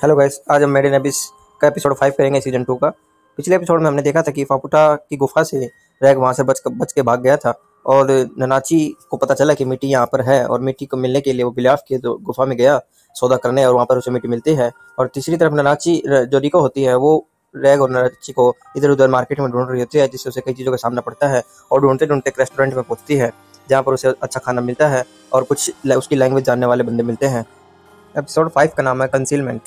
Hello guys, आज हम made in एबिस का एपिसोड 5 करेंगे सीजन 2 का। पिछले एपिसोड में हमने देखा था कि फापुटा की गुफा से रैग वहां से बच के भाग गया था और ननाची को पता चला कि मिट्टी यहाँ पर है और मिट्टी को मिलने के लिए वो बिलाफ के तो गुफा में गया सौदा करने और वहाँ पर उसे मिट्टी मिलती है। और तीसरी तरफ ननाची जो रिको होती है वो रैग और ननाची को इधर उधर मार्केट में ढूंढ रही होती है, जिससे उसे कई चीज़ों का सामना पड़ता है और ढूंढते ढूंढते एक रेस्टोरेंट में पहुंचती है जहाँ पर उसे अच्छा खाना मिलता है और कुछ उसकी लैंग्वेज जानने वाले बंदे मिलते हैं। एपिसोड 5 का नाम है कंसीलमेंट।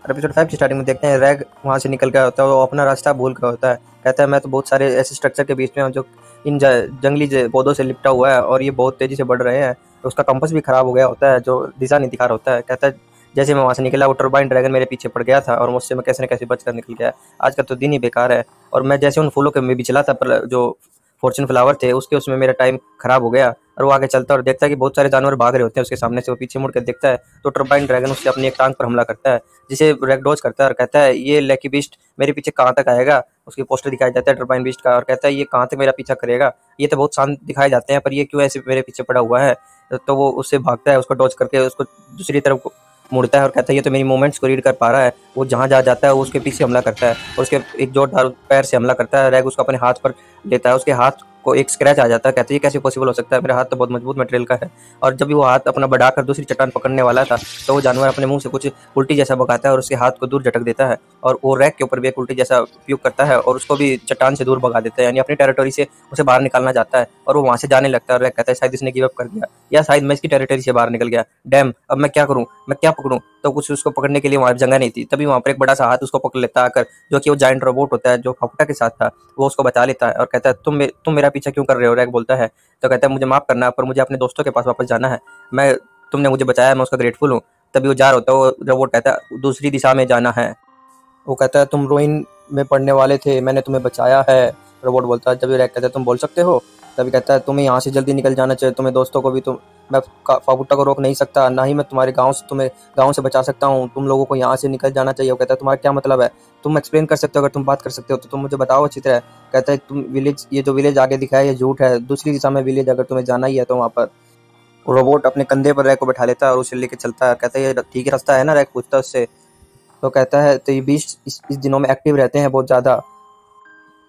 और एपिसोड 5 की स्टार्टिंग में देखते हैं रैग वहाँ से निकल गया होता है, वो अपना रास्ता भूल गया होता है। कहता है मैं तो बहुत सारे ऐसे स्ट्रक्चर के बीच में हूँ जो इन जंगली पौधों से लिपटा हुआ है और ये बहुत तेजी से बढ़ रहे हैं। तो उसका कंपास भी खराब हो गया होता है जो दिशा नहीं दिखा रहा होता है। कहता है जैसे मैं वहाँ से निकला वो टर्बाइन ड्रैगन मेरे पीछे पड़ गया था और मुझसे मैं कैसे न कैसे बचकर निकल गया। आज का तो दिन ही बेकार है और मैं जैसे उन फूलों के में भी चला था पर जो फॉर्चून फ्लावर थे उसमें मेरा टाइम खराब हो गया। और वो आगे चलता है और देखता है कि बहुत सारे जानवर भाग रहे होते हैं उसके सामने से। वो पीछे मुड़ कर देखता है तो टर्बाइन ड्रैगन उससे अपनी एक टांग पर हमला करता है, जिसे रैग डॉज करता है और कहता है ये लकी बीस्ट मेरे पीछे कहाँ तक आएगा। उसकी पोस्टर दिखाया जाता है टर्बाइन बीस्ट का और कहता है ये कहाँ तक मेरा पीछा करेगा, ये तो बहुत शांत दिखाए जाते हैं पर ये क्यों ऐसे मेरे पीछे पड़ा हुआ है। तो वो उससे भागता है, उसको डॉज करके उसको दूसरी तरफ मुड़ता है और कहता है ये तो मेरी मूवमेंट्स को रीड कर पा रहा है। वो जहाँ जाता है वो उसके पीछे हमला करता है और उसके एक जोरदार पैर से हमला करता है। रैग उसको अपने हाथ पर लेता है, उसके हाथ को एक स्क्रैच आ जाता है। कहते हैं ये कैसे पॉसिबल हो सकता है, मेरा हाथ तो बहुत मजबूत मटेरियल का है। और जब भी वो हाथ अपना बढ़ाकर दूसरी चट्टान पकड़ने वाला था तो वो जानवर अपने मुंह से कुछ उल्टी जैसा भगाता है और उसके हाथ को दूर झटक देता है और वो रैग के ऊपर भी एक उल्टी जैसा उपयोग करता है और उसको भी चट्टान से दूर भगा देता है, यानी अपनी टेरिटरी से उसे बाहर निकालना चाहता है। और वो वहां से जाने लगता है और रैग कहता है शायद इसने गिव अप कर दिया या शायद मैं इसकी टेरिटरी से बाहर निकल गया, डैम अब मैं क्या करूं, मैं क्या पकड़ूं। तो कुछ उसको पकड़ने के लिए वहां जगह नहीं थी। तभी वहां पर एक बड़ा सा हाथ उसको पकड़ लेता आकर, जो कि वो जायंट रोबोट होता है जो फापुटा के साथ था। वो उसको बचा लेता है और कहता है तुम मेरा पीछा क्यों कर रहे हो। रैग बोलता है तो कहता है मुझे माफ करना पर मुझे अपने दोस्तों के पास वापस जाना है, मैं तुमने मुझे बचाया, मैं उसका ग्रेटफुल हूँ। तभी वो जा रहा होता है, वो रोबोट कहता है दूसरी दिशा में जाना है। वो कहता है तुम रोइन में पढ़ने वाले थे, मैंने तुम्हें बचाया है। रोबोट बोलता है, जब रैग कहता है तुम बोल सकते हो। तभी कहता है तुम्हें यहाँ से जल्दी निकल जाना चाहिए, तुम्हें दोस्तों को भी मैं फापुटा को रोक नहीं सकता, ना ही मैं तुम्हें गाँव से बचा सकता हूँ, तुम लोगों को यहाँ से निकल जाना चाहिए। वो कहता है तुम्हारा क्या मतलब है, तुम एक्सप्लेन कर सकते हो, अगर तुम बात कर सकते हो तो तुम मुझे बताओ अच्छी तरह। कहता है तुम विलेज, ये जो विलेज आगे दिखाया ये झूठ है, दूसरी दिशा में विलेज अगर तुम्हें जाना ही है तो वहाँ पर। रोबोट अपने कंधे पर रैग को बैठा लेता है और उसे लेके चलता है। कहता है ये ठीक रास्ता है ना, रैग पूछता है उससे। तो कहता है तो ये बीस्ट इस दिनों में एक्टिव रहते हैं बहुत ज़्यादा।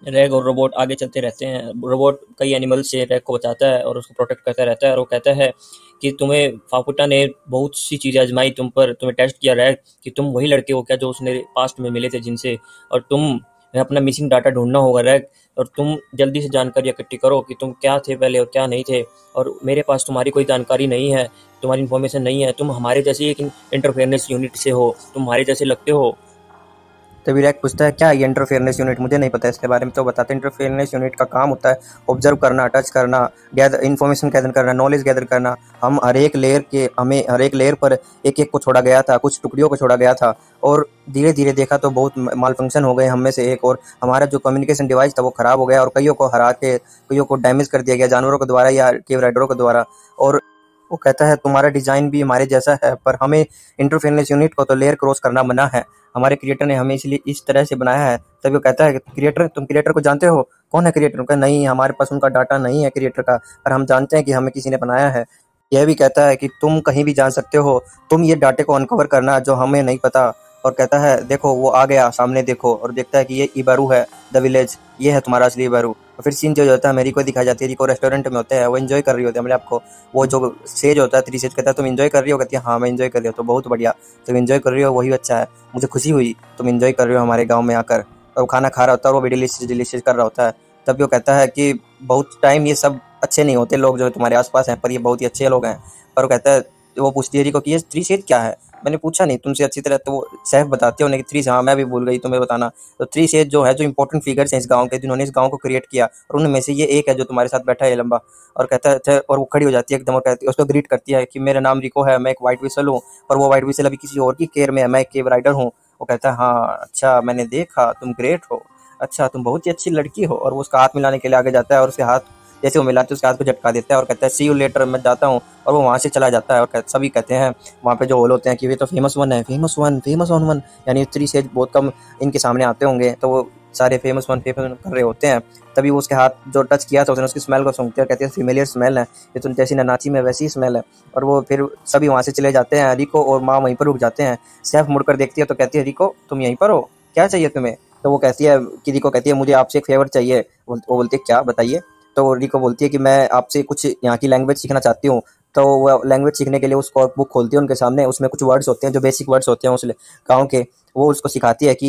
रैग और रोबोट आगे चलते रहते हैं। रोबोट कई एनिमल से रैग को बचाता है और उसको प्रोटेक्ट करता रहता है और वो कहता है कि तुम्हें फापुटा ने बहुत सी चीज़ें आजमाई तुम पर, तुम्हें टेस्ट किया रैग कि तुम वही लड़के हो क्या जो उसने पास्ट में मिले थे जिनसे, और तुम अपना मिसिंग डाटा ढूंढना होगा रैग, और तुम जल्दी से जानकारी इकट्ठी करो कि तुम क्या थे पहले और क्या नहीं थे। और मेरे पास तुम्हारी कोई जानकारी नहीं है, तुम्हारी इन्फॉर्मेशन नहीं है, तुम हमारे जैसे एक इंटरफेरेंस यूनिट से हो, तुम हमारे जैसे लगते हो। तभी रैग पूछता है क्या ये इंटरफेरेंस यूनिट, मुझे नहीं पता इसके बारे में। तो बताते हैं इंटरफेरेंस यूनिट का काम होता है ऑब्जर्व करना, टच करना, गैदर इन्फॉर्मेशन गैदर करना, नॉलेज गैदर करना। हमें हर एक लेयर पर एक एक को छोड़ा गया था, कुछ टुकड़ियों को छोड़ा गया था और धीरे धीरे देखा तो बहुत माल फंक्शन हो गए हम में से एक, और हमारा जो कम्युनिकेशन डिवाइस था वो खराब हो गया और कईयों को हरा के कईयों को डैमेज कर दिया गया जानवरों के द्वारा या केव राइडरों के द्वारा। और वो कहता है तुम्हारा डिजाइन भी हमारे जैसा है पर हमें इंटरफेरेंस यूनिट को तो लेयर क्रॉस करना मना है, हमारे क्रिएटर ने हमें इसलिए इस तरह से बनाया है। तभी वो कहता है क्रिएटर, तुम क्रिएटर को जानते हो, कौन है क्रिएटर? का नहीं, हमारे पास उनका डाटा नहीं है क्रिएटर का, पर हम जानते हैं कि हमें किसी ने बनाया है। यह भी कहता है कि तुम कहीं भी जान सकते हो, तुम ये डाटे को अनकवर करना जो हमें नहीं पता। और कहता है देखो वो आ गया सामने देखो, और देखता है कि ये इबारू है द विलेज, ये है तुम्हारा असली इबारू। और फिर सीन जो होता है मेरी को दिखाई जाती है, रिको रेस्टोरेंट में होते हैं, वो एंजॉय कर रही होती है। मतलब आपको वो जो सेज होता है, 3 सेज कहता है तुम एंजॉय कर रही हो, कहती है हाँ मैं एंजॉय कर रही हूँ। तो बहुत बढ़िया, तुम एंजॉय कर रही हो वही अच्छा है, मुझे खुशी हुई तुम एंजॉय कर रहे हो हमारे गाँव में आकर। और वो खाना खा रहा होता है और वो भी डिलीशियस कर रहा होता है। तब वो कहता है कि बहुत टाइम ये सब अच्छे नहीं होते लोग जो तुम्हारे आसपास हैं, पर ये बहुत ही अच्छे लोग हैं। पर वो कहता है, वो पूछती है रिको कि ये 3 सेज क्या है, मैंने पूछा नहीं तुमसे अच्छी तरह। तो वो शेफ बताते हो कि 3 हाँ मैं भी भूल गई तुम्हें बताना। तो 3 सेज जो है जो इंपॉर्टेंट फिगर्स हैं इस गांव के, जिन्होंने इस गांव को क्रिएट किया, और उनमें से ये एक है जो तुम्हारे साथ बैठा है लंबा। और कहता है, और वो खड़ी हो जाती है एकदम और कहती है, उसको ग्रीट करती है कि मेरा नाम रिको है, मैं एक वाइट विसल हूँ, पर वो वाइट विसल अभी किसी और की केयर में है, मैं एक केव राइडर हूँ। वो कहता है हाँ अच्छा मैंने देखा तुम ग्रेट हो, अच्छा तुम बहुत ही अच्छी लड़की हो। और वो उसका हाथ मिलाने के लिए आगे जाता है और उसके हाथ जैसे वो मिलाते उसके हाथ को झटका देता है और कहता है सी यू लेटर, मैं जाता हूँ। और वो वहाँ से चला जाता है और सभी कहते हैं वहाँ पे जो होल होते हैं कि ये तो फेमस वन है, फेमस वन, यानी 3 सेज बहुत कम इनके सामने आते होंगे। तो वो सारे फेमस कर रहे होते हैं, तभी वो उसके हाथ जो टच किया था उसने उसकी स्मेल को सूंघते हैं, कहते हैं फेमिलियर स्मेल है ये, तो जैसी ननाची में वैसी ही स्मेल है। और वो फिर सभी वहाँ से चले जाते हैं, रिको और माँ वहीं पर रुक जाते हैं। सैफ मुड़कर देखती है तो कहती है रिको तुम यहीं पर हो, क्या चाहिए तुम्हें? तो वो कहती है कि रिको कहती है मुझे आपसे एक फेवर चाहिए। वो बोलती है क्या, बताइए। तो रिको बोलती है कि मैं आपसे कुछ यहाँ की लैंग्वेज सीखना चाहती हूँ। तो वो लैंग्वेज सीखने के लिए उसको बुक खोलती है उनके सामने, उसमें कुछ वर्ड्स होते हैं जो बेसिक वर्ड्स होते हैं उस गाँव के। वो उसको सिखाती है कि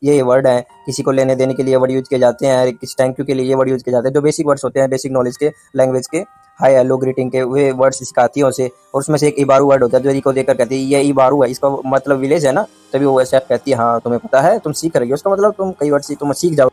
ये वर्ड है, किसी को लेने देने के लिए वर्ड यूज किए जाते हैं, किसी थैंक यू के लिए ये वर्ड यूज किए जाते हैं, जो बेसिक वर्ड्स होते हैं बेसिक नॉलेज के, लैंग्वेज के, हाय हेलो ग्रीटिंग के, वे वर्ड्स सिखाती है उसे। और उसमें से एक इबारू वर्ड होता है जो रिको देखकर कहती है ये इबारू है, इसका मतलब विलेज है ना। तभी वो ऐसे कहती है हाँ तुम्हें पता है, तुम सीख रही हो, उसका मतलब तुम कई वर्ड तुम सीख जाओ।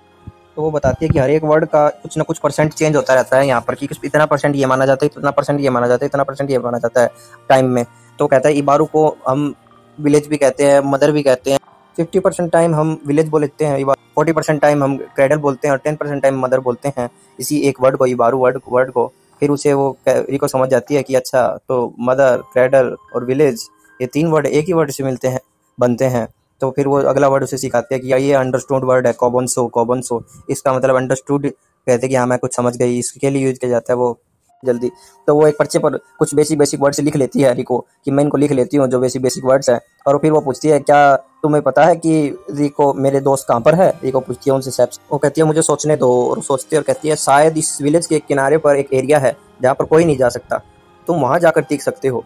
तो वो बताती है कि हर एक वर्ड का कुछ ना कुछ परसेंट चेंज होता रहता है यहाँ पर, कि इतना परसेंट ये माना जाता है, इतना परसेंट ये माना जाता है, इतना परसेंट ये माना जाता है टाइम में। तो कहता है इबारू को हम विलेज भी कहते हैं, मदर भी कहते हैं। 50% टाइम हम विलेज बोलते हैं, 40% टाइम हम क्रेडल बोलते हैं और 10% टाइम मदर बोलते हैं इसी एक वर्ड को, इबारू वर्ड को। फिर उसे वो रिको समझ जाती है कि अच्छा तो मदर, क्रेडल और विलेज ये 3 वर्ड एक ही वर्ड से मिलते हैं, बनते हैं। तो फिर वो अगला वर्ड उसे सिखाते हैं कि ये अंडरस्टूड वर्ड है, कोबोन्सो, इसका मतलब अंडरस्टूड कहते हैं कि हाँ मैं कुछ समझ गई, इसके लिए यूज किया जाता है वो जल्दी। तो वो एक पर्चे पर कुछ बेसिक वर्ड्स लिख लेती है रिको कि मैं इनको लिख लेती हूँ जो बेसिक वर्ड्स हैं। और फिर वो पूछती है क्या तुम्हें पता है कि रिको मेरे दोस्त कहाँ पर है? रिको पूछती है उनसे सैफ। वो कहती है मुझे सोचने दो, और सोचती है और कहती है शायद इस विलेज के किनारे पर एक एरिया है जहाँ पर कोई नहीं जा सकता, तुम वहाँ जाकर सीख सकते हो।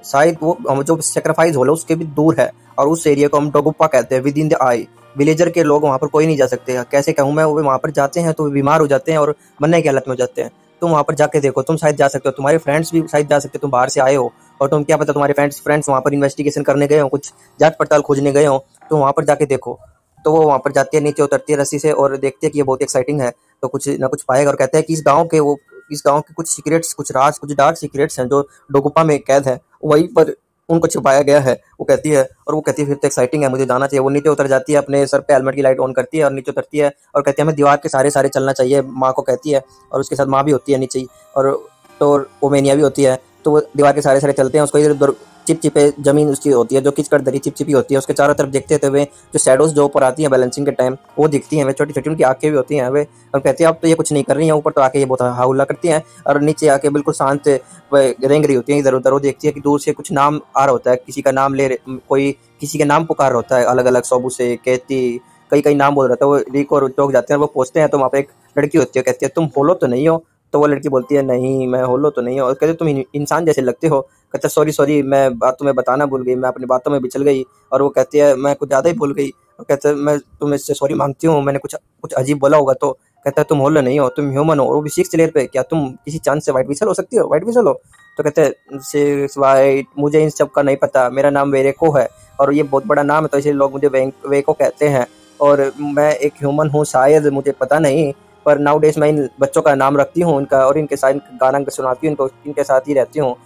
शायद वो हम जो सेक्रीफाइस हॉल है उसके भी दूर है, और उस एरिया को हम डोगुप्पा कहते हैं, with in the I. Villager के लोग वहाँ पर कोई नहीं जा सकते। कैसे कहूँ मैं, वो वहाँ पर जाते हैं तो वे बीमार हो जाते हैं और मरने की हालत में हो जाते हैं। तुम वहाँ पर जाके देखो, तुम शायद जा सकते हो, तुम्हारे फ्रेंड्स भी शायद जा सकते हो, तुम बाहर से आए हो और तुम क्या पता तुम्हारे फ्रेंड्स वहाँ पर इन्वेस्टिगेशन करने गए हो, कुछ जांच पड़ताल खोजने गए हो, तो वहाँ पर जाके देखो। तो वो वहाँ पर जाती है, नीचे उतरती है रस्सी से और देखती है कि ये बहुत एक्साइटिंग है, तो कुछ ना कुछ पाएगा। और कहते हैं कि इस गांव के कुछ सीक्रेट्स, कुछ राज, कुछ डार्क सीक्रेट्स हैं जो डोगुप्पा में कैद है, वहीं पर उनको छुपाया गया है। वो कहती है, और वो कहती है फिर तो एक्साइटिंग है, मुझे जाना चाहिए। वो नीचे उतर जाती है, अपने सर पे हेलमेट की लाइट ऑन करती है और नीचे उतरती है और कहती है हमें दीवार के सारे चलना चाहिए, माँ को कहती है। और उसके साथ माँ भी होती है नीचे ही, और तो ओमेनिया भी होती है। तो वो दीवार के सारे चलते हैं, उसको इधर उधर चिपचिपे जमीन उसकी होती है जो किचकट दरी चिपचिपी होती है, उसके चारों तरफ देखते हुए जो शैडोज जो ऊपर आती है बैलेंसिंग के टाइम वो दिखती हैं, वे छोटी छोटी उनकी आंखें भी होती हैं वे। और कहती है अब तो ये कुछ नहीं कर रही हैं, ऊपर तो आके ये बहुत हाउला करती हैं और नीचे आके बिल्कुल शांत रेंग रही होती है इधर उधर। वो देखती है कि दूर से कुछ नाम आ रहा होता है, किसी का नाम कोई किसी का नाम पुकार रहा होता है, अलग अलग सोबू से कहती कई नाम बोल रहा था। वो रिको और टोक जाते हैं, वो पूछते हैं तो वहाँ पे एक लड़की होती है, कहती है तुम होलो तो नहीं हो? तो वो लड़की बोलती है नहीं मैं होलो तो नहीं हूँ। कहते तुम इंसान जैसे लगते हो। कहते सॉरी मैं तुम्हें बताना भूल गई, मैं अपनी बातों में बिचल गई। और वो कहती है मैं कुछ ज़्यादा ही भूल गई। और कहते मैं तुम्हें से सॉरी मांगती हूँ, मैंने कुछ अजीब बोला होगा। तो कहता है तुम होलो नहीं हो, तुम ह्यूमन हो, और वो भी 6 लेयर पे। क्या तुम किसी चांद से वाइट विसल हो सकती हो? वाइट विसल हो? तो कहते हैं 6 वाइट, मुझे इन सब का नहीं पता, मेरा नाम वेरेको है और ये बहुत बड़ा नाम है तो इसलिए लोग मुझे वेको कहते हैं। और मैं एक ह्यूमन हूँ शायद, मुझे पता नहीं, पर नाउ डेज मैं इन बच्चों का नाम रखती हूँ उनका, और इनके साथ गाना सुनाती हूँ, इनको इनके साथ ही रहती हूँ।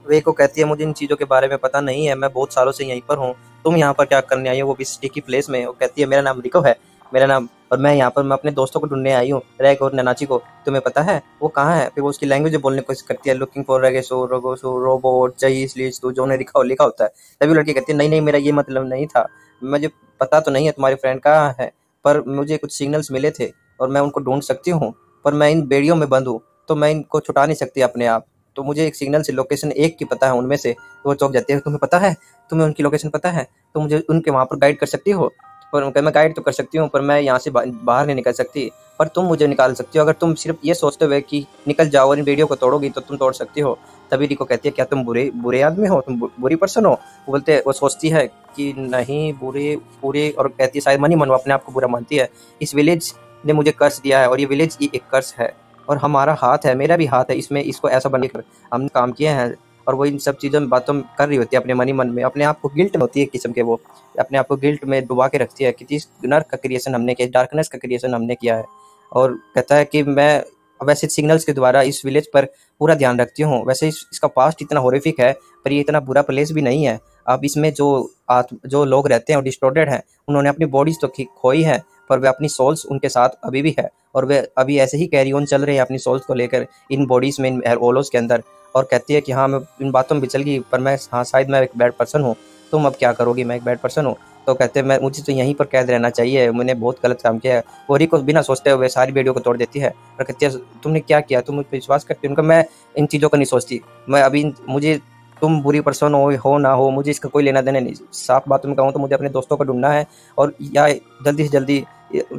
वे को कहती है मुझे इन चीज़ों के बारे में पता नहीं है, मैं बहुत सालों से यहीं पर हूँ, तुम यहाँ पर क्या करने आई हो, वो भी स्टिकी प्लेस में? वो कहती है मेरा नाम रिको है, मेरा नाम, और मैं यहाँ पर मैं अपने दोस्तों को ढूंढने आई हूँ, रैग और ननाची को, तुम्हें पता है वो कहाँ है? फिर वो उसकी लैंग्वेज बोलने की कोशिश करती है, लुकिंग फॉर रेगेसो रोगोसो रोबोट चाहिए इसलिए तो जो लिखा होता है। तभी लड़की कहती है नहीं मेरा ये मतलब नहीं था, मुझे पता तो नहीं है तुम्हारी फ्रेंड कहाँ है, पर मुझे कुछ सिग्नल्स मिले थे और मैं उनको ढूंढ सकती हूँ, पर मैं इन बेड़ियों में बंद हूँ तो मैं इनको छुटा नहीं सकती अपने आप। तो मुझे एक सिग्नल से लोकेशन एक की पता है उनमें से। तो वो चौंक जाती है, तुम्हें पता है, तुम्हें उनकी लोकेशन पता है, तो मुझे उनके वहाँ पर गाइड कर सकती हो? पर उनका मैं गाइड तो कर सकती हूँ पर मैं यहाँ से बाहर नहीं निकल सकती, पर तुम मुझे निकाल सकती हो। अगर तुम सिर्फ ये सोचते हुए कि निकल जाओ और इन वीडियो को तोड़ोगी तो तुम तोड़ सकती हो। तभी रिको कहती है क्या तुम बुरे आदमी हो, तुम बुरी पर्सन हो? वो बोलते वो सोचती है कि नहीं बुरे, और कहती है शायद मन ही मन अपने आप को बुरा मानती है। इस विलेज ने मुझे कर्ज दिया है और ये विलेज ही एक कर्ज है और हमारा हाथ है, मेरा भी हाथ है इसमें, इसको ऐसा बनकर हमने काम किए हैं। और वो इन सब चीज़ों में बातों कर रही होती है अपने मन में, अपने आप को गिल्ट में होती है किस्म के, वो अपने आप को गिल्ट में डुबा के रखती है कि इस नर्क का क्रिएशन हमने किया, डार्कनेस का क्रिएशन हमने किया है। और कहता है कि मैं वैसे सिग्नल्स के द्वारा इस विलेज पर पूरा ध्यान रखती हूँ, वैसे इसका पास्ट इतना हॉरिफिक है पर ये इतना बुरा प्लेस भी नहीं है। अब इसमें जो लोग रहते हैं वो डिस्टॉर्टेड हैं, उन्होंने अपनी बॉडीज तो खोई है पर वे अपनी सोल्स उनके साथ अभी भी है और वे अभी ऐसे ही कैरी ऑन चल रहे हैं अपनी सोल्स को लेकर इन बॉडीज़ में, इन ओलोस के अंदर। और कहती है कि हाँ मैं इन बातों में बिचल गई पर मैं हाँ शायद मैं एक बैड पर्सन हूँ, तुम अब क्या करोगी, मैं एक बैड पर्सन हूँ। तो कहते हैं मैं मुझे तो यहीं पर कैद रहना चाहिए, मैंने बहुत गलत काम किया है। वो रिको बिना सोचते हुए सारी वीडियो को तोड़ देती है और कहती है तुमने क्या किया, तुम मुझ पर विश्वास करती हो। उनका मैं इन चीज़ों को नहीं सोचती, मैं अभी मुझे तुम बुरी पर्सन हो ना हो मुझे इसका कोई लेना देना नहीं। साफ बात में कहूँ तो मुझे अपने दोस्तों को ढूंढना है, और या जल्दी से जल्दी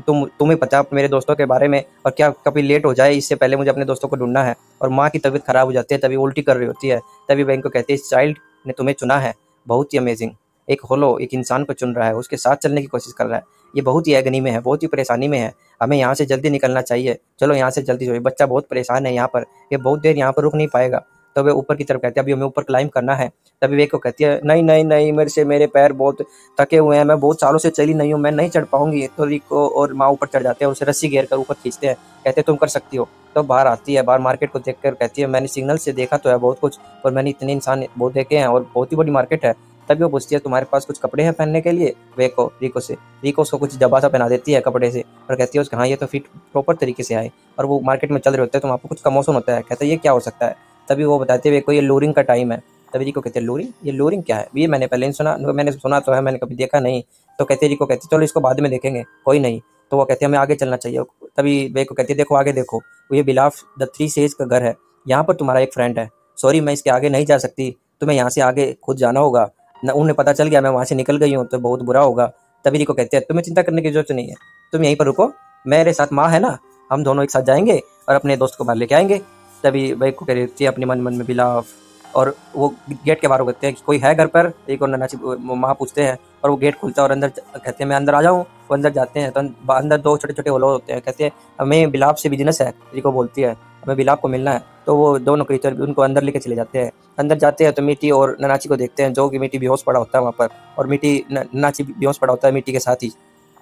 तुम्हें पता मेरे दोस्तों के बारे में, और क्या कभी लेट हो जाए इससे पहले मुझे अपने दोस्तों को ढूंढना है। और माँ की तबीयत खराब हो जाती है, तभी उल्टी कर रही होती है, तभी बैंक को कहती है इस चाइल्ड ने तुम्हें चुना है, बहुत ही अमेजिंग। एक होलो एक इंसान को चुन रहा है, उसके साथ चलने की कोशिश कर रहा है, ये बहुत ही एगनी में है, बहुत ही परेशानी में है, हमें यहाँ से जल्दी निकलना चाहिए, चलो यहाँ से जल्दी। जो बच्चा बहुत परेशान है यहाँ पर, ये बहुत देर यहाँ पर रुक नहीं पाएगा। तो वे ऊपर की तरफ कहते हैं अभी हमें ऊपर क्लाइंब करना है। तभी वे को कहती है नहीं नहीं नहीं, मेरे पैर बहुत थके हुए हैं, मैं बहुत सालों से चली नहीं हूँ, मैं नहीं चढ़ पाऊंगी। तो रिको और माँ ऊपर चढ़ जाते हैं, उसे रस्सी घेर कर ऊपर खींचते हैं, कहते हैं तुम कर सकती हो। तो बाहर आती है, बाहर मार्केट को देखकर कहती है मैंने सिग्नल से देखा तो है बहुत कुछ, और मैंने इतने इंसान बहुत देखे हैं और बहुत ही बड़ी मार्केट है। तभी वो पूछती है तुम्हारे पास कुछ कपड़े हैं पहनने के लिए, वे को रिको से। रिको उसको कुछ दबा सा पहना देती है कपड़े से, और कहती है उसका हाँ ये तो फिट प्रॉपर तरीके से आए। और वो मार्केट में चल रहे होते हैं तो वहाँ पर कुछ कमोशन होता है, कहते हैं ये क्या हो सकता है। तभी वो बताते हुए को ये लूरिंग का टाइम है। तभी रिको कहते हैं लूरिंग, ये लूरिंग क्या है, ये मैंने पहले नहीं सुना, मैंने सुना तो है मैंने कभी देखा नहीं। तो कहते रिको कहती चलो इसको बाद में देखेंगे, कोई नहीं। तो वो कहते हैं हमें आगे चलना चाहिए। तभी वे को कहती है देखो आगे देखो, ये बिलाफ द थ्री सेज का घर है, यहाँ पर तुम्हारा एक फ्रेंड है। सॉरी मैं इसके आगे नहीं जा सकती, तुम्हें यहाँ से आगे खुद जाना होगा न, उन्हें पता चल गया मैं वहाँ से निकल गई हूँ तो बहुत बुरा होगा। तभी रिको कहते हैं तुम्हें चिंता करने की जरूरत नहीं है, तुम यहीं पर रुको, मेरे साथ माँ है ना, हम दोनों एक साथ जाएंगे और अपने दोस्त को बाहर लेके आएंगे। तभी वही को कह रही अपने मन मन में बिलाफ। और वो गेट के बाहर कहते हैं कि कोई है घर पर, एक और ननाची माँ पूछते हैं, और वो गेट खुलता है और अंदर कहते हैं मैं अंदर आ जाऊँ। वो अंदर जाते हैं तो अंदर दो छोटे छोटे लोग होते हैं, कहते हैं हमें बिलाप से बिजनेस है, रिको बोलती है हमें बिलाप को मिलना है। तो वो दोनों क्रीचर उनको अंदर लेके चले जाते हैं। अंदर जाते हैं तो मिट्टी और ननाची को देखते हैं, जो कि मिट्टी बेहोश पड़ा होता है वहाँ पर, और मिट्टी ननाची बेहोश पड़ा होता है मिट्टी के साथ ही,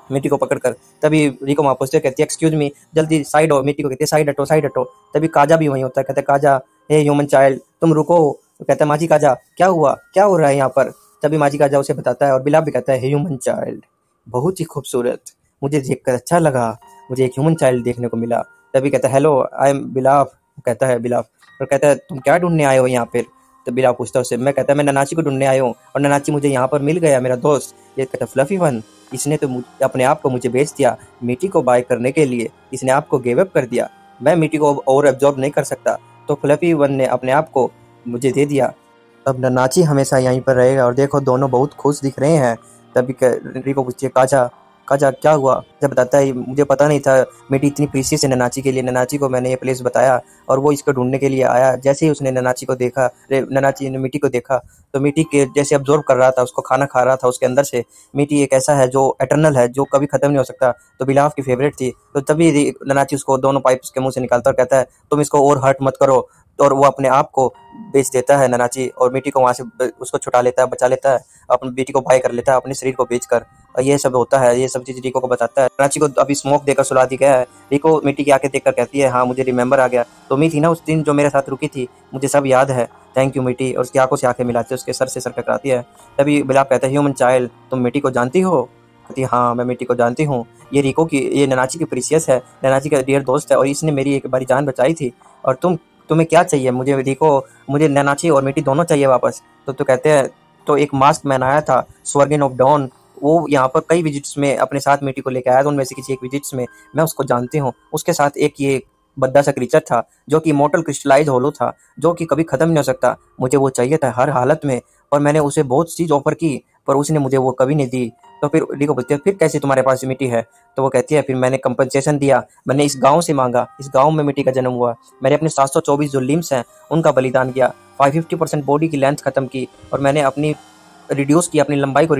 मिट्टी को पकड़कर। तभी रिको वहाँ पूछते कहती है एक्सक्यूज मी, जल्दी साइड हो। मिट्टी को कहती है साइड हटो साइड हटो। तभी काजा भी वहीं होता है, कहते काजा हे ह्यूमन चाइल्ड तुम रुको। तो कहता है माजी काजा क्या हुआ, क्या हो रहा है यहाँ पर। तभी माजी काजा उसे बताता है, और बिलाप भी कहता है ह्यूमन चाइल्ड बहुत ही खूबसूरत, मुझे देखकर अच्छा लगा, मुझे एक ह्यूमन चाइल्ड देखने को मिला। तभी कहता है हेलो आई एम बिलाप, कहता है बिलाप, और कहता है तुम क्या ढूंढने आए हो यहाँ पर। तो बिलाप पूछता है उससे, मैं कहता है मैं ननाची को ढूंढने आया हूँ, और ननाची मुझे यहाँ पर मिल गया, मेरा दोस्त। ये कहता है फ्लफी वन, इसने तो अपने आप को मुझे बेच दिया मिट्टी को बाय करने के लिए, इसने आपको गिव अप कर दिया, मैं मिट्टी को और एब्जॉर्ब नहीं कर सकता, तो फ्लफी वन ने अपने आप को मुझे दे दिया, अब ननाची हमेशा यहीं पर रहेगा। और देखो दोनों बहुत खुश दिख रहे हैं। तभी रिको पूछती है काजा काजा क्या हुआ। जब बताता है मुझे पता नहीं था मिट्टी इतनी प्रीशियस है ननाची के लिए, ननाची को मैंने ये प्लेस बताया और वो इसको ढूंढने के लिए आया। जैसे ही उसने ननाची को देखा, ननाची ने मिट्टी को देखा, तो मिट्टी के जैसे अब्जॉर्ब कर रहा था, उसको खाना खा रहा था उसके अंदर से। मिट्टी एक ऐसा है जो एटर्नल है, जो कभी खत्म नहीं हो सकता, तो बिलाफ की फेवरेट थी। तो तभी ननाची उसको दोनों पाइप के मुंह से निकालता और कहता है तुम इसको और हर्ट मत करो, और वो अपने आप को बेच देता है ननाची, और मिट्टी को वहाँ से उसको छुटा लेता है, बचा लेता है, अपनी बेटी को बाय कर लेता है अपने शरीर को बेचकर। और ये सब होता है, ये सब चीज़ रिको को बताता है। ननाची को अभी स्मोक देकर सुला दी गया है। रिको मिट्टी की आंखें देखकर कहती है हाँ मुझे रिमेंबर आ गया, तुम ही थी ना उस दिन जो मेरे साथ रुकी थी, मुझे सब याद है, थैंक यू मिट्टी। और उसकी आंखों से आंखें मिलाती है, उसके सर से सर टकराती है। तभी बिलाप कहता है ह्यूमन चाइल्ड तुम मिट्टी को जानती हो। कहती हाँ मैं मिट्टी को जानती हूँ, ये रिको की, ये ननाची की प्रीशियस है, ननाची का डियर दोस्त है, और इसने मेरी एक बारी जान बचाई थी। और तुम्हें क्या चाहिए। मुझे रिको, मुझे ननाची और मिट्टी दोनों चाहिए वापस। तो कहते हैं तो एक मास्क मैन आया था स्वर्गन ऑफ डॉन, वो यहाँ पर कई विजिट्स में अपने साथ मिट्टी को लेकर आया था, उनमें से किसी एक विजिट्स में मैं उसको जानती हूँ। उसके साथ एक ये बद्दा सा क्रीचर था जो कि इमॉर्टल क्रिस्टलाइज होलो था, जो कि कभी खत्म नहीं हो सकता। मुझे वो चाहिए था हर हालत में, और मैंने उसे बहुत चीज़ ऑफर की पर उसने मुझे वो कभी नहीं दी। तो फिर रिको बोलती है फिर कैसे तुम्हारे पास मिट्टी है। तो वो कहती है फिर मैंने कंपनसेशन दिया, मैंने इस गांव से मांगा, इस गांव में मिट्टी का जन्म हुआ, मैंने अपने 724 जो लिम्स हैं उनका बलिदान किया, 550% बॉडी की लेंथ खत्म की, और मैंने अपनी रिड्यूस किया, अपनी लंबाई को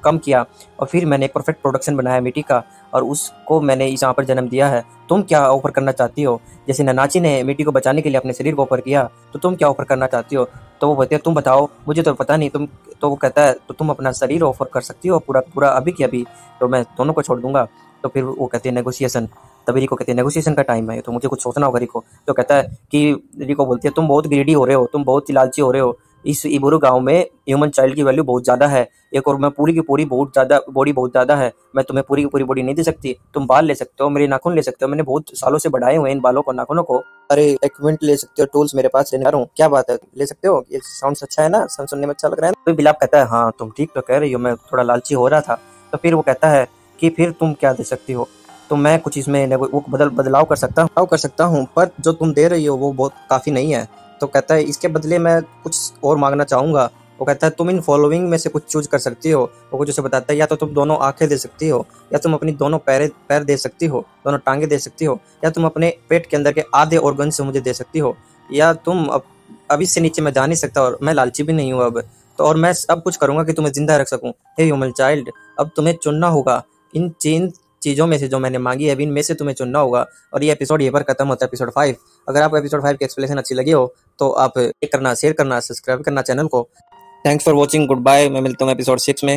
कम किया, और फिर मैंने एक परफेक्ट प्रोडक्शन बनाया मिट्टी का, और उसको मैंने इस यहाँ पर जन्म दिया है। तुम क्या ऑफर करना चाहती हो। जैसे ननाची ने मिट्टी को बचाने के लिए अपने शरीर को ऑफर किया, तो तुम क्या ऑफर करना चाहती हो। तो वो बोलते हैं तुम बताओ, मुझे तो पता नहीं तुम। तो वो कहता है तो तुम अपना शरीर ऑफर कर सकती हो पूरा पूरा अभी की अभी, तो मैं दोनों को छोड़ दूंगा। तो फिर वो कहते हैं नेगोशिएशन। तभी रिको कहते हैं नेगोशिएशन का टाइम है तो मुझे कुछ सोचना होगा रिको। तो कहता है कि रिको बोलती है तुम बहुत ग्रीडी हो रहे हो, तुम बहुत लालची हो रहे हो, इस इबुरु गांव में ह्यूमन चाइल्ड की वैल्यू बहुत ज़्यादा है। एक और मैं पूरी की पूरी बहुत ज़्यादा बॉडी बहुत ज़्यादा है, मैं तुम्हें पूरी की पूरी बॉडी नहीं दे सकती। तुम बाल ले सकते हो, मेरे नाखून ले सकते हो, मैंने बहुत सालों से बढ़ाए हुए इन बालों को, नाखूनों को। अरे इक्विपमेंट ले सकते हो, टूल्स मेरे पास लेने आ रहा हूँ, क्या बात है, ले सकते हो। ये साउंड अच्छा है ना, साउंड सुनने में अच्छा लग रहा है ना। तो बिलाप कहता है हाँ तुम ठीक तो कह रही हो, मैं थोड़ा लालची हो रहा था। तो फिर वो कहता है कि फिर तुम क्या दे सकती हो। तो मैं कुछ इसमें वो बदलाव कर सकता हूँ, पर जो तुम दे रही हो वो बहुत काफ़ी नहीं है। तो कहता है इसके बदले मैं कुछ और मांगना चाहूँगा। वो कहता है तुम इन फॉलोइंग में से कुछ चूज कर सकती हो। वो कुछ उसे बताता है, या तो तुम दोनों आंखें दे सकती हो, या तुम अपनी दोनों पैर दे सकती हो, दोनों टांगे दे सकती हो, या तुम अपने पेट के अंदर के आधे ऑर्गन से मुझे दे सकती हो, या तुम अब इससे नीचे मैं जा नहीं सकता और मैं लालची भी नहीं हूँ अब। तो और मैं अब कुछ करूँगा कि तुम्हें जिंदा रख सकूँ। हे ह्यूमन चाइल्ड, अब तुम्हें चुनना होगा इन चीज़ों में से जो मैंने मांगी है, अब इनमें से तुम्हें चुनना होगा। और ये एपिसोड यहीं पर खत्म होता है, एपिसोड 5। अगर आपको एपिसोड 5 की एक्सप्लेनेशन अच्छी लगी हो तो आप लाइक करना, शेयर करना, सब्सक्राइब करना चैनल को। Thanks for watching, good bye. मैं मिलता हूँ एपिसोड 6 में।